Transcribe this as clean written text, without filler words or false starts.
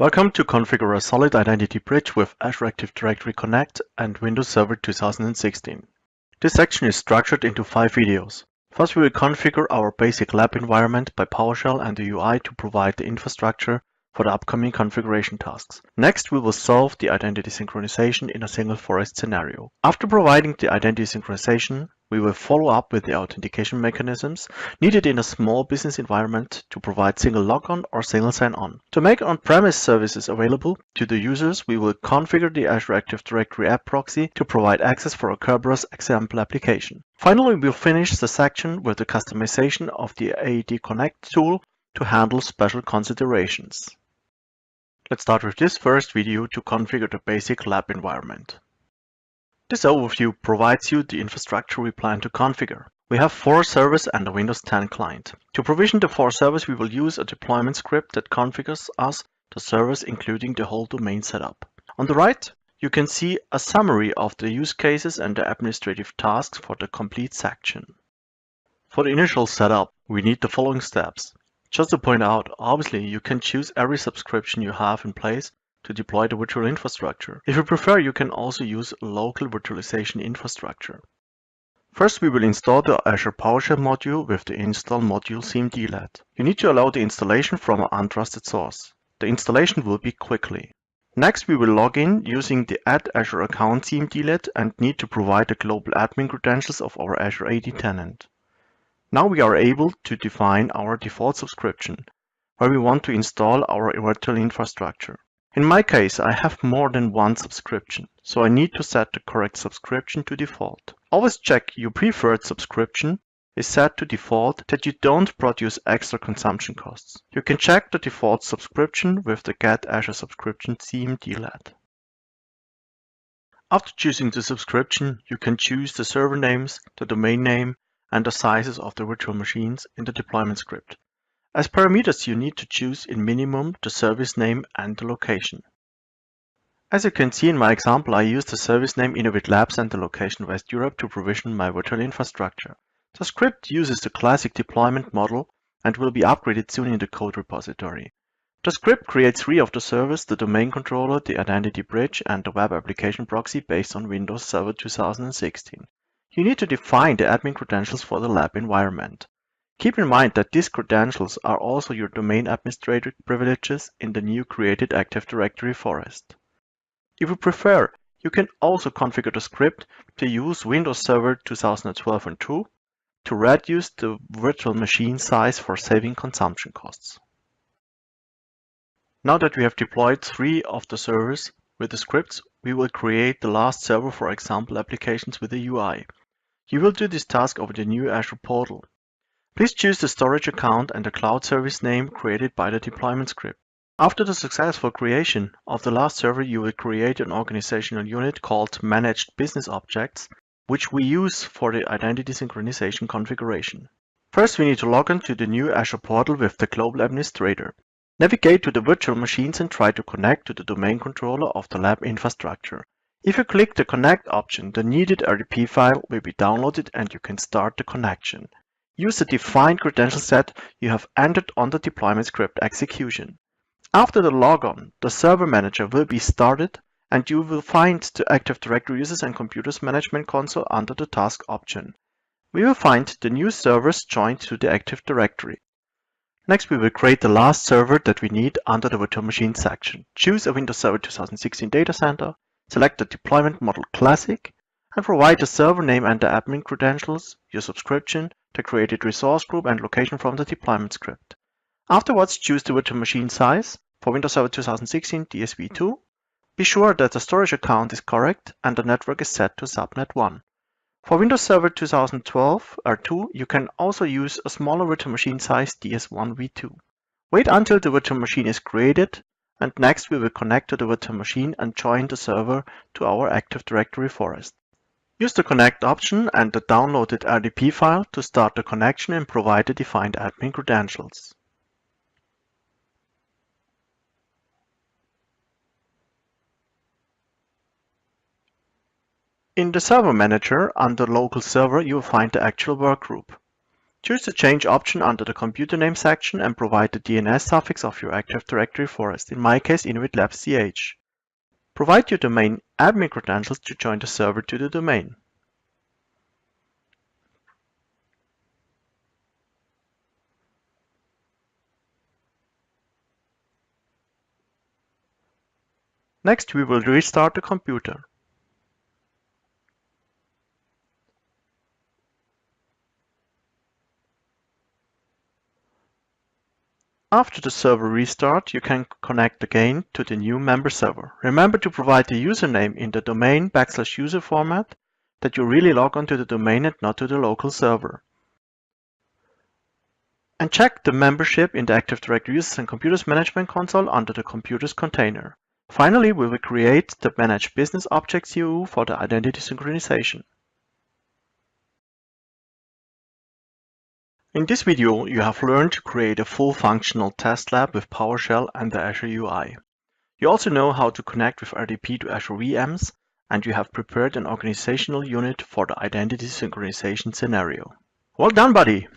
Welcome to configure a solid identity bridge with Azure Active Directory Connect and Windows Server 2016. This section is structured into 5 videos. First, we will configure our basic lab environment by PowerShell and the UI to provide the infrastructure for the upcoming configuration tasks. Next, we will solve the identity synchronization in a single forest scenario. After providing the identity synchronization, we will follow up with the authentication mechanisms needed in a small business environment to provide single logon or single sign-on. To make on-premise services available to the users, we will configure the Azure Active Directory app proxy to provide access for a Kerberos example application. Finally, we will finish the section with the customization of the AED Connect tool to handle special considerations. Let's start with this first video to configure the basic lab environment. This overview provides you the infrastructure we plan to configure. We have 4 servers and a Windows 10 client. To provision the 4 servers, we will use a deployment script that configures us the servers, including the whole domain setup. On the right, you can see a summary of the use cases and the administrative tasks for the complete section. For the initial setup, we need the following steps. Just to point out, obviously you can choose every subscription you have in place to deploy the virtual infrastructure. If you prefer, you can also use local virtualization infrastructure. First, we will install the Azure PowerShell module with the install module cmdlet. You need to allow the installation from an untrusted source. The installation will be quickly. Next, we will log in using the Add Azure Account cmdlet and need to provide the global admin credentials of our Azure AD tenant. Now we are able to define our default subscription, where we want to install our virtual infrastructure. In my case, I have more than one subscription, so I need to set the correct subscription to default. Always check your preferred subscription is set to default, that you don't produce extra consumption costs. You can check the default subscription with the Get Azure Subscription cmdlet. After choosing the subscription, you can choose the server names, the domain name, and the sizes of the virtual machines in the deployment script. As parameters, you need to choose in minimum the service name and the location. As you can see in my example, I used the service name Innovate Labs and the location West Europe to provision my virtual infrastructure. The script uses the classic deployment model and will be upgraded soon in the code repository. The script creates 3 of the servers: the domain controller, the identity bridge, and the web application proxy based on Windows Server 2016. You need to define the admin credentials for the lab environment. Keep in mind that these credentials are also your domain administrator privileges in the new created Active Directory forest. If you prefer, you can also configure the script to use Windows Server 2012 and 2 to reduce the virtual machine size for saving consumption costs. Now that we have deployed 3 of the servers with the scripts, we will create the last server for example applications with the UI. You will do this task over the new Azure portal. Please choose the storage account and the cloud service name created by the deployment script. After the successful creation of the last server, you will create an organizational unit called Managed Business Objects, which we use for the identity synchronization configuration. First, we need to log into the new Azure portal with the global administrator. Navigate to the virtual machines and try to connect to the domain controller of the lab infrastructure. If you click the Connect option, the needed RDP file will be downloaded and you can start the connection. Use the defined credential set you have entered on the deployment script execution. After the logon, the server manager will be started and you will find the Active Directory Users and Computers Management console under the Task option. We will find the new servers joined to the Active Directory. Next, we will create the last server that we need under the Virtual Machine section. Choose a Windows Server 2016 data center, select the deployment model Classic, and provide the server name and the admin credentials, your subscription, the created resource group, and location from the deployment script. Afterwards, choose the virtual machine size. For Windows Server 2016 DSV2, be sure that the storage account is correct and the network is set to subnet 1. For Windows Server 2012 or 2, you can also use a smaller virtual machine size DS1v2. Wait until the virtual machine is created, and next we will connect to the virtual machine and join the server to our Active Directory forest. Use the Connect option and the downloaded RDP file to start the connection and provide the defined admin credentials. In the Server Manager, under Local Server, you will find the actual workgroup. Choose the Change option under the Computer Name section and provide the DNS suffix of your Active Directory forest, in my case Inuit Labs CH. Provide your domain admin credentials to join the server to the domain. Next, we will restart the computer. After the server restart, you can connect again to the new member server. Remember to provide the username in the domain/user format that you really log on to the domain and not to the local server. And check the membership in the Active Directory Users and Computers Management Console under the Computers container. Finally, we will create the Manage Business Objects UU for the identity synchronization. In this video, you have learned to create a full functional test lab with PowerShell and the Azure UI. You also know how to connect with RDP to Azure VMs, and you have prepared an organizational unit for the identity synchronization scenario. Well done, buddy!